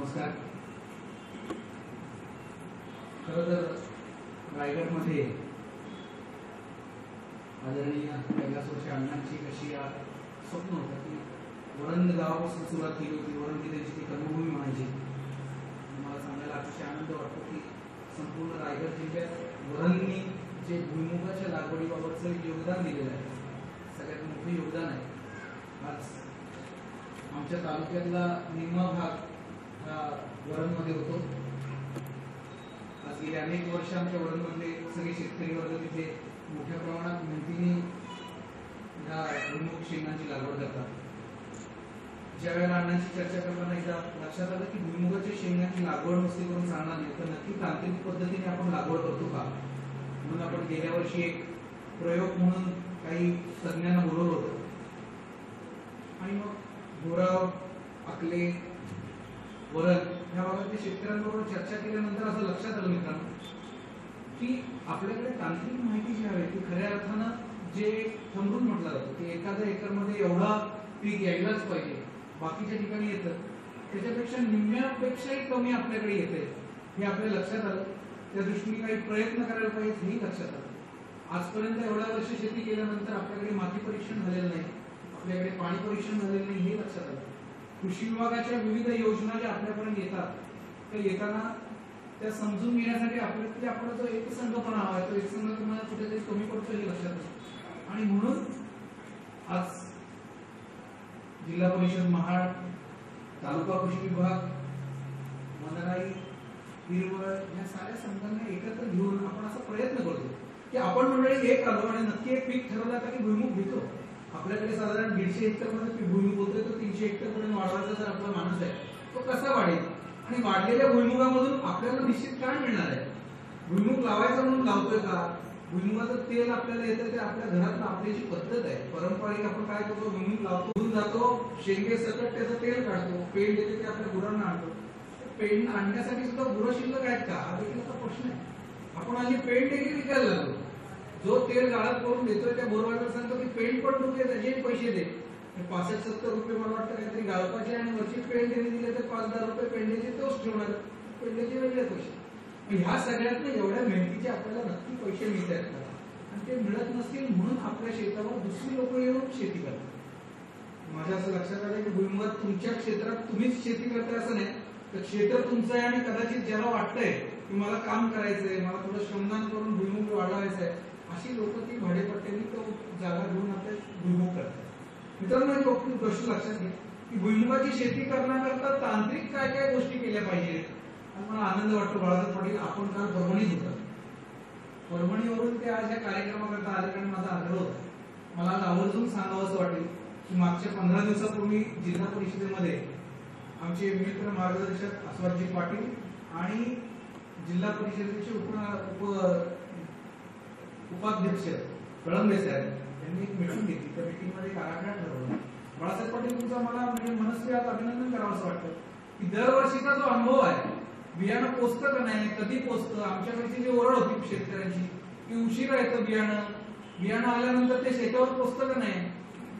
नमस्कार. खरं तर रायगडमध्ये आदरणीय कैलास वर्षे अण्णांची कशी स्वप्न होतं की वरंद गावापासून सुरुवात केली होती. वरंद ही त्यांची ती कर्मभूमी म्हणायची. मला सांगायला अतिशय आनंद वाटतो की संपूर्ण रायगड जिल्ह्यात वरंदनी जे भुईमुगाच्या लागवडीबाबतचं योगदान दिलेलं आहे, सगळ्यात मोठं योगदान आहे. आज आमच्या तालुक्यातला निम्मा भाग हा वरंदमध्ये होतो. आज गेली अनेक वर्ष आमच्या वरंदमधले सगळे शेतकरी वर्ग तिथे मोठ्या प्रमाणात मेहनतीने या भुईमुग शेंगांची लागवड करतात. ज्या वेळेला अण्णांची चर्चा करताना एकदा लक्षात आलं की भुईमुगाच्या शेंगांची लागवड नुसती करून चालणार नाही, तर नक्की तांत्रिक पद्धतीने आपण लागवड करतो का, म्हणून आपण गेल्या वर्षी एक प्रयोग म्हणून काही तज्ञांना बोलवलं होतं. आणि मग गोराव, अकले, वरद या भागातल्या शेतकऱ्यांबरोबर चर्चा केल्यानंतर असं लक्षात आलं मित्रांनो की आपल्याकडे तांत्रिक माहिती जी आहे ती खऱ्या अर्थानं जे समजून म्हटलं जातं की एखाद्या एकरमध्ये एवढा पीक यायलाच पाहिजे, बाकीच्या ठिकाणी येतं त्याच्यापेक्षा निम्म्यापेक्षाही कमी आपल्याकडे येते हे आपल्या लक्षात आलं. त्या दृष्टीने काही प्रयत्न करायला पाहिजे हेही लक्षात आलं. आजपर्यंत एवढ्या वर्ष शेती केल्यानंतर आपल्याकडे माती परीक्षण झालेलं नाही, आपल्याकडे पाणी परीक्षण झालेलं नाही हे लक्षात आलं. कृषी विभागाच्या विविध योजना ज्या आपल्यापर्यंत येतात त्या येताना त्या समजून घेण्यासाठी आपला जो एकसंघपणा हवा तो एकसंघपणा कुठेतरी कमी पडतो हे लक्षात आलं. आणि म्हणून आज जिल्हा परिषद महाड, तालुका कृषी विभाग, मनराई, हिरवळ या साऱ्या संघांना एकत्र घेऊन आपण असा प्रयत्न करतो की आपण मंडळी एक आलो आणि नक्की एक पीक ठरवलं का की भुईमुग घेतो. आपल्याकडे साधारण 150 हेक्टर मध्ये भुईमुग होतोय, तो 300 हेक्टर पर्यंत वाढवायचा जर आपला माणूस आहे तो कसा वाढेल आणि वाढलेल्या भुईमुगामधून आपल्याला निश्चित काय मिळणार आहे. भुईमुग लावायचा म्हणून लावतोय का, भुईमुगाचं तेल आपल्याला येतं ते आपल्या घरात आपली जी पद्धत आहे पारंपरिक, आपण काय करतो भुईमुग लावतो, जातो शेंगे सकट त्याचं तेल काढतो, पेंड येते ते आपल्या गुरांना आणतो. पेंड आणण्यासाठी सुद्धा गुरं शिल्लक आहेत का हा देखील प्रश्न आहे. आपण आधी पेंड देखील विकायला लागलो. जो तेल गाळप करून देतोय त्या बोरवायला सांगतो की पेंड पण रुपये त्याचे पैसे दे. 65-70 रुपये मला वाटतं काहीतरी गाळपाचे आणि वरची पेंड दिले तर 5-10 रुपये पेंडेचे तोच ठेवणार, पेंडेचे वेगळे पैसे. ह्या सगळ्यातनं एवढ्या मेहनतीचे आपल्याला नक्की पैसे मिळत आहेत का, आणि ते मिळत नसतील म्हणून आपल्या शेतावर दुसरी लोक येऊन शेती करतात. माझ्या असं लक्षात आलं की भुईमुगात तुमच्या क्षेत्रात तुम्हीच शेती करताय असं नाही, तर क्षेत्र तुमचं आहे आणि कदाचित ज्याला वाटतंय की मला काम करायचंय, मला थोडं श्रमदान करून भुईमुग वाढवायचंय, अशी लोक ती भाडेपट्ट्याने तो जागा घेऊन आपले भुईमुग करतात. मित्रांनो एक गोष्ट लक्षात घ्या की भुईमुगाची शेती करण्याकरता तांत्रिक काय काय गोष्टी केल्या पाहिजे. मला आनंद वाटतो बाळासाहेब पाटील आपण काल परभणीत होतात, परभणीवरून ते आज या कार्यक्रमाकरता आले कारण माझा आग्रह होता. मला आज आवर्जून सांगावं असं वाटेल की मागच्या 15 दिवसापूर्वी जिल्हा परिषदेमध्ये आमचे मित्र मार्गदर्शक अस्वादजी पाटील आणि जिल्हा परिषदेचे उपाध्यक्ष कळंबे साहेब यांनी एक मीटिंग घेतली. त्या मीटिंग मध्ये आराखडा ठरवला. बाळासाहेब पाटील तुमचा मला मनस्वी अभिनंदन करावं असं वाटतं की दरवर्षीचा जो अनुभव आहे, बियाणं पोचतं का नाही, कधी पोचतं, आमच्याकडची जी ओरड होती शेतकऱ्यांची की उशिरा येतं बियाणं आल्यानंतर ते शेतावर पोचतं का नाही,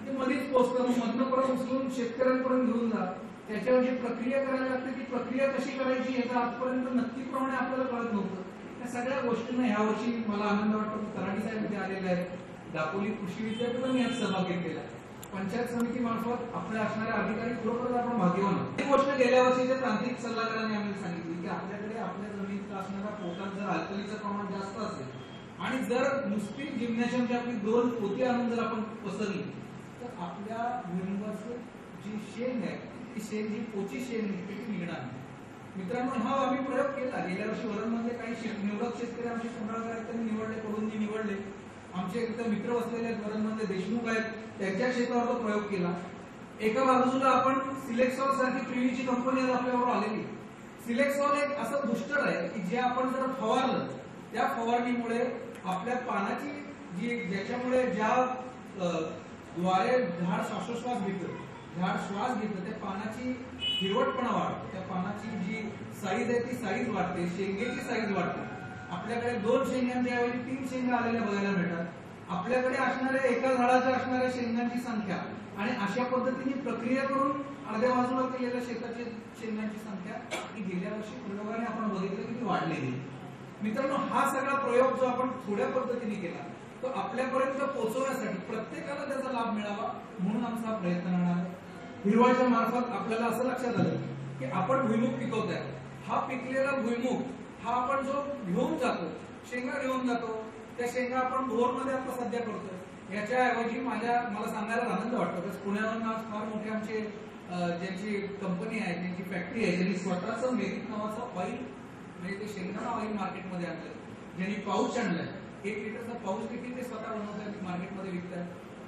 ते मध्येच पोचतं, मग मधनं परत उचलून शेतकऱ्यांपर्यंत घेऊन जा, त्याच्यावर जी प्रक्रिया करायला लागते ती प्रक्रिया कशी करायची याचा आजपर्यंत नक्कीप्रमाणे आपल्याला कळत नव्हतं. या सगळ्या गोष्टींना ह्या वर्षी मला आनंद वाटतो की तलाठी साहेब इथे आलेले आहेत, दापोली कृषी विद्यापीठाने यात सहभाग घेतलेला आहे, पंचायत समिती मार्फत आपल्या असणाऱ्या अधिकारी खरोखरच आपण भाग्यवान आहोत. ही गोष्ट गेल्या वर्षीच्या तांत्रिक सल्लागारांनी आम्हाला सांगितली की आपल्याकडे आपल्या जमिनीत असणारा पोटात जर अल्कलीचं प्रमाण जास्त असेल आणि जर नुसती जिम्नॅशियमची आपली 2 पोती आणून जर आपण पसरली तर आपल्या भुईमुगाचं जी शेंग आहे ती शेंग जी पोची शेंग निघते ती निघणार नाही. मित्रांनो हा आम्ही प्रयोग केला. गेल्या वर्षी वरणमध्ये काही निवडक शेतकरी आमचे 15 निवडले, करून निवडले. आमचे इथं मित्र बसलेले आहेत वरणमध्ये, देशमुख आहेत, त्यांच्या शेतावर तो प्रयोग केला. एका बाजूला आपण सिलेक्सॉल सारखी प्रीव्हीची कंपनी आपल्यावर आलेली. सिलेक्सॉल एक असं बुस्टर आहे की जे आपण जर फवारलं त्या फवारणीमुळे आपल्या पानाची जी ज्याच्यामुळे ज्या द्वारे झाड श्वासोश्वास घेतं, झाड श्वास घेतं, त्या पानाची हिरवटपणा वाढतो, त्या पानाची जी साईज आहे ती साईज वाढते, शेंगेची साईज वाढते. आपल्याकडे 2 शेंगांच्या ऐवजी 3 शेंगा आलेल्या बघायला मिळतात. आपल्याकडे असणाऱ्या एका झाडाच्या असणाऱ्या शेंगांची संख्या आणि अशा पद्धतीने प्रक्रिया करून अर्ध्या बाजूला केलेल्या शेताची शेंगांची संख्या ही गेल्या वर्षी प्रयोगाने आपण बघितलं की ती वाढलेली. मित्रांनो, हा सगळा प्रयोग जो आपण थोड्या पद्धतीने केला तो आपल्यापर्यंत पोहोचवण्यासाठी प्रत्येकाला त्याचा लाभ मिळावा म्हणून आमचा प्रयत्न राहणार आहे. हिरवाच्या मार्फत आपल्याला असं लक्षात आलं की आपण भुईमुग पिकवतोय, हा पिकलेला भुईमुग हा आपण जो घेऊन जातो, शेंगा घेऊन जातो, त्या शेंगा आपण भोरमध्ये आता सध्या करतोय. याच्याऐवजी मला सांगायला आनंद वाटतो की पुण्यावरून आज फार मोठे आमचे ज्यांची कंपनी आहे, ज्यांची फॅक्टरी आहे, ज्यांनी स्वतःचं मेरिट नावाचं ऑइल म्हणजे ते शेंगदाणा ऑइल मार्केटमध्ये आणलं, ज्यांनी पाऊच आणलाय, 1 लिटरचा पाऊच देखील ते स्वतः बनवतात, मार्केटमध्ये विकतात,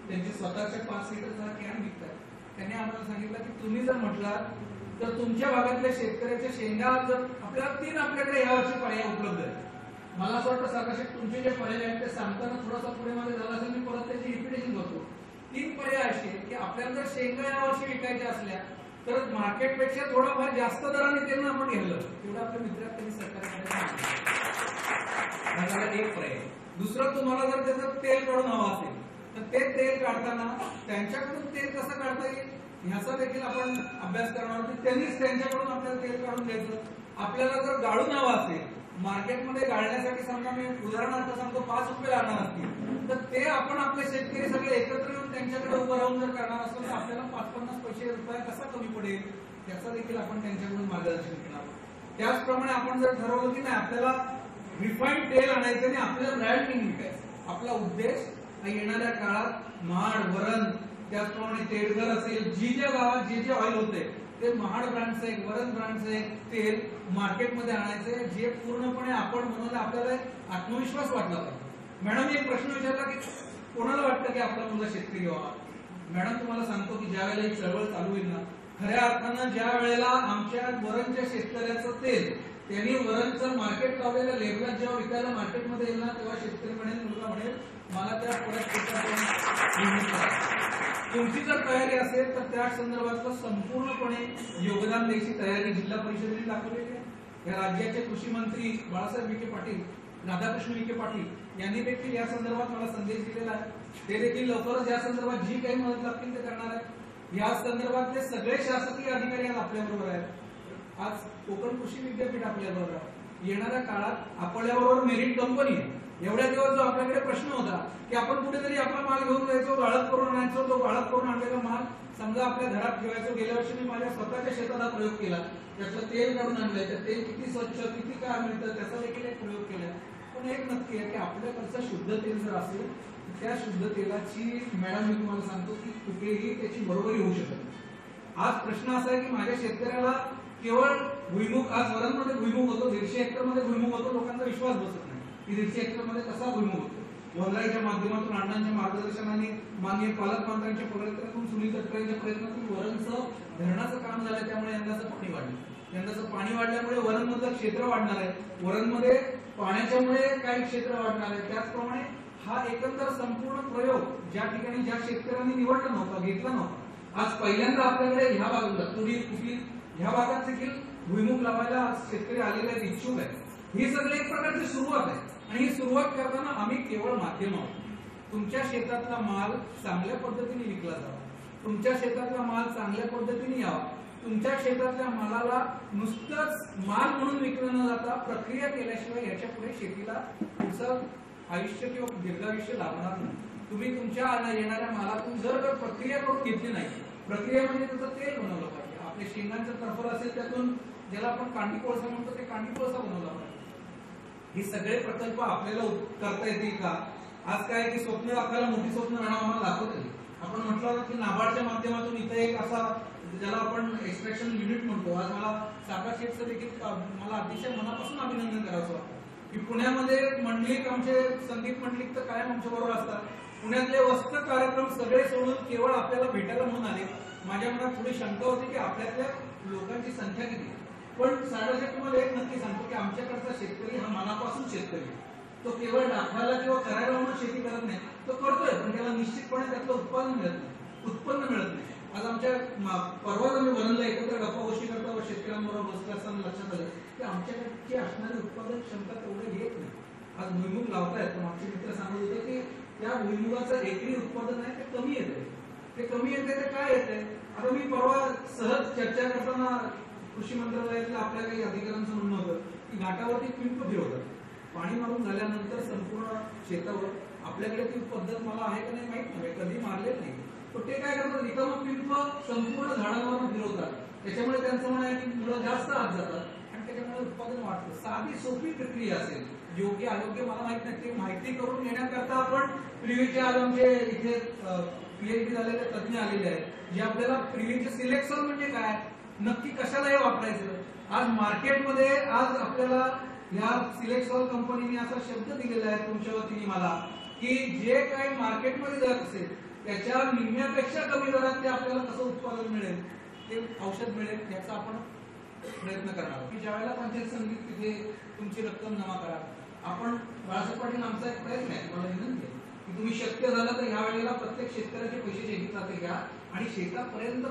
त्यांचे स्वतःचे 5 लिटरचा कॅन विकतात. त्यांनी आम्हाला सांगितलं की तुम्ही जर म्हटलात तर तुमच्या भागातल्या शेतकऱ्याच्या शेंगा जर आपल्याकडे यावर्षी पर्याय उपलब्ध आहेत. मला असं वाटतं सारखा तुमचे जे पर्याय आहेत ते सांगताना थोडासा पुढे मध्ये झाला असेल, मी परत त्याची रिपिटेशन करतो. 3 पर्याय असे की आपल्याला जर शेंगा यावर्षी विकायच्या असल्या तर मार्केटपेक्षा थोडाफार जास्त दराने त्यांना आपण घ्यायला तेवढं आपल्या मित्रांनी सरकारकडे एक पर्याय. दुसरं, तुम्हाला जर त्याचं तेल काढून हवं असेल तर ते तेल काढताना त्यांच्याकडून तेल कसं काढता येईल ह्याचा देखील आपण अभ्यास करणार होतो. त्यांनीच त्यांच्याकडून आपल्याला तेल काढून द्यायचं. आपल्याला जर गाळून हवं असेल, मार्केटमध्ये गाळण्यासाठी समजा मी उदाहरणार्थ सांगतो 5 रुपये लागणार असतील तर ते आपण आपले शेतकरी सगळे एकत्र येऊन त्यांच्याकडे उभं राहून जर करणार असतो तर आपल्याला 5-50 रुपये कसा कमी पडेल त्याचा देखील आपण त्यांच्याकडून मार्गदर्शन घेणार. त्याचप्रमाणे आपण जर ठरवलं की नाही आपल्याला रिफाईंड तेल आणायचं आणि आपल्याला ब्रँडिंग विकायचं, आपला उद्देश येणाऱ्या काळात महाड, वरण, त्याचप्रमाणे तेलघर असेल, ज्या गावात जे ऑइल होते ते महाड ब्रँडचं एक, वरण ब्रँडचं एक तेल मार्केटमध्ये आणायचे, जे पूर्णपणे आपण बनवलं. आपल्याला आत्मविश्वास वाटला पाहिजे. मॅडम एक प्रश्न विचारला की कोणाला वाटतं की आपला मुलगा शेतकरी व्हावा. मॅडम तुम्हाला सांगतो की ज्या वेळेला ही चळवळ चालू होईल ना, खऱ्या अर्थानं ज्या वेळेला आमच्या वरणच्या शेतकऱ्याचं तेल त्यांनी वरणचं मार्केट लावलेल्या लेबलात जेव्हा विकायला मार्केटमध्ये येईल ना, तेव्हा शेतकरी म्हणेल, मुलगा म्हणेल मला त्या तुमची जर तयारी असेल तर त्या संदर्भातलं संपूर्णपणे योगदान द्यायची तयारी जिल्हा परिषदेने दाखवलेली आहे. या राज्याचे कृषी मंत्री बाळासाहेब विखे पाटील, राधाकृष्ण विखे पाटील यांनी देखील या संदर्भात मला संदेश दिलेला आहे. ते देखील लवकरच या संदर्भात जी काही मदत लागतील ते करणार आहेत. या संदर्भातले सगळे शासकीय अधिकारी आज आपल्याबरोबर आहेत. आज कोकण कृषी विद्यापीठ आपल्याबरोबर आहे. येणाऱ्या काळात आपल्याबरोबर मेरिट कंपनी आहे. एवढ्या दिवस जो आपल्याकडे प्रश्न होता की आपण कुठेतरी आपला माल घेऊन जायचो, गाळप करून आणायचो, तो गाळप करून आणलेला माल समजा आपल्या घरात ठेवायचो. गेल्या वर्षी मी माझ्या स्वतःच्या शेतात हा प्रयोग केला, त्यातलं तेल काढून आणलंय, तर तेल किती स्वच्छ, किती काय मिळतं त्याचा देखील एक प्रयोग केला. पण एक नक्की आहे की आपल्याकडचं शुद्ध तेल जर असेल त्या शुद्ध तेलाची मॅडम मी तुम्हाला सांगतो की कुठेही त्याची बरोबरी होऊ शकत नाही. आज प्रश्न असा आहे की माझ्या शेतकऱ्याला केवळ भुईमुग, आज वरणमध्ये भुईमुग होतो, 150 हेक्टरमध्ये भुईमुग होतो, लोकांचा विश्वास बसत नाही की 150 हेक्टरमध्ये कसा भुईमुग होतो. वनराईच्या माध्यमातून अण्णांच्या मार्गदर्शनाने, माननीय पालकमंत्र्यांच्या प्रयत्नातून, सुनील तटकरेंच्या प्रयत्नातून वरणचं धरणाचं काम झालं. त्यामुळे यंदाचं पाणी वाढलं. यंदाचं पाणी वाढल्यामुळे वरणमधलं क्षेत्र वाढणार आहे. वरणमध्ये पाण्याच्यामुळे काही क्षेत्र वाढणार आहे. त्याचप्रमाणे हा एकंदर संपूर्ण प्रयोग ज्या ठिकाणी ज्या शेतकऱ्यांनी निवडला नव्हता, घेतला नव्हता, आज पहिल्यांदा आपल्याकडे ह्या भागात तुरी, कुठली ह्या भागात देखील भुईमुग लावायला शेतकरी आलेले आहेत, इच्छुक आहेत. ही सगळी एक प्रकारची सुरुवात आहे आणि ही सुरुवात करताना आम्ही केवळ माध्यम आहोत. तुमच्या शेतातला माल चांगल्या पद्धतीने विकला जावा, तुमच्या शेतातला माल चांगल्या पद्धतीने यावा, तुमच्या शेतातल्या मालाला नुसतंच माल म्हणून विकलं न जाता प्रक्रिया केल्याशिवाय याच्या पुढे शेतीला पुढचं आयुष्य किंवा दीर्घायुष्य लाभणार नाही. तुम्ही तुमच्या येणाऱ्या मालातून जर प्रक्रिया करून घेतली नाही, प्रक्रिया म्हणजे त्याचं तेल बनवलं पाहिजे. आपल्या शेंगांचं टरफल असेल त्यातून ज्याला आपण कांडी कोळसा म्हणतो ते कांडी कोळसा बनवला पाहिजे. हे सगळे प्रकल्प आपल्याला करता येतील का? आज काय की स्वप्न आपल्याला मोठी स्वप्न आम्हाला दाखवत. आपण म्हटलं की नाबार्डच्या माध्यमातून इथे एक असा ज्याला आपण एक्सट्रॅक्शन युनिट म्हणतो, आज मला साखर शेतचं देखील मला अतिशय मनापासून अभिनंदन करायचं वाटतं की पुण्यामध्ये मंडलिक, आमचे संदीप मंडलिक तर कायम आमच्या बरोबर असतात. पुण्यातले वस्त्र कार्यक्रम सगळे सोडून केवळ आपल्याला भेटायला म्हणून आले. माझ्या मनात थोडी शंका होती की आपल्यातल्या लोकांची संख्या किती, पण साधारण तुम्हाला एक नक्की सांगतो की आमच्याकडचा शेतकरी हा मनापासून शेतकरी, तो केवळ दाखवायला किंवा करायला म्हणून शेती करत नाही, तो करतोय पण त्याला निश्चितपणे त्यातलं उत्पन्न मिळत नाही. आज आमच्या परवाच आम्ही वरणला एकत्र गप्पा गोष्टी करता व शेतकऱ्यांबरोबर बसले असताना लक्षात आलं की आमच्याकडची असणारी उत्पादन क्षमता तेवढे येत नाही. आज भुईमुग लावतायत पण आमचे मित्र सांगत होते की त्या भुईमुगाचं एकरी उत्पादन आहे ते कमी येत आहे. ते कमी येते ते काय येते? आता मी परवा सहज चर्चा करताना कृषी मंत्रालयातल्या आपल्या काही अधिकाऱ्यांचं म्हणणं होतं की घाटावरती पिंप फिरवतात, पाणी मारून झाल्यानंतर संपूर्ण शेतावर. आपल्याकडे ती पद्धत मला आहे का नाही माहित नाही, कधी मारलेलं नाही. पण ते काय करतात, रिकामा पिंप संपूर्ण झाडांवर फिरवतात. त्याच्यामुळे त्यांचं म्हणणं आहे की मुलं जास्त आत जातात आणि त्याच्यामुळे उत्पादन वाढतं. साधी सोपी प्रक्रिया असेल, योग्य अयोग्य मला माहित नाही, ते माहिती करून घेण्याकरता आपण प्रिव्हीचे आज आमचे इथे पीएचडी झालेले तज्ञ आलेले आहेत, जे आपल्याला प्रिव्हीचे सिलेक्शन म्हणजे काय, नक्की कशाला हे वापरायचं. आज मार्केटमध्ये आज आपल्याला या सिलेक्शन कंपनीने असा शब्द दिलेला आहे तुमच्या वतीने मला, की जे काही मार्केटमध्ये जात असेल त्याच्या निम्म्यापेक्षा कमी दरात ते आपल्याला कसं उत्पादन मिळेल, ते औषध मिळेल, याचा आपण प्रयत्न करणार. की ज्यावेळेला पंचायत समितीत तिथे तुमची रक्कम जमा करा. आपण बाळासाहेब पाटील आमचा एक प्रयत्न आहे, मला विनंती आहे की तुम्ही शक्य झालं तर ह्या वेळेला प्रत्येक शेतकऱ्याचे पैसे जे घेतात ते घ्या आणि शेतापर्यंत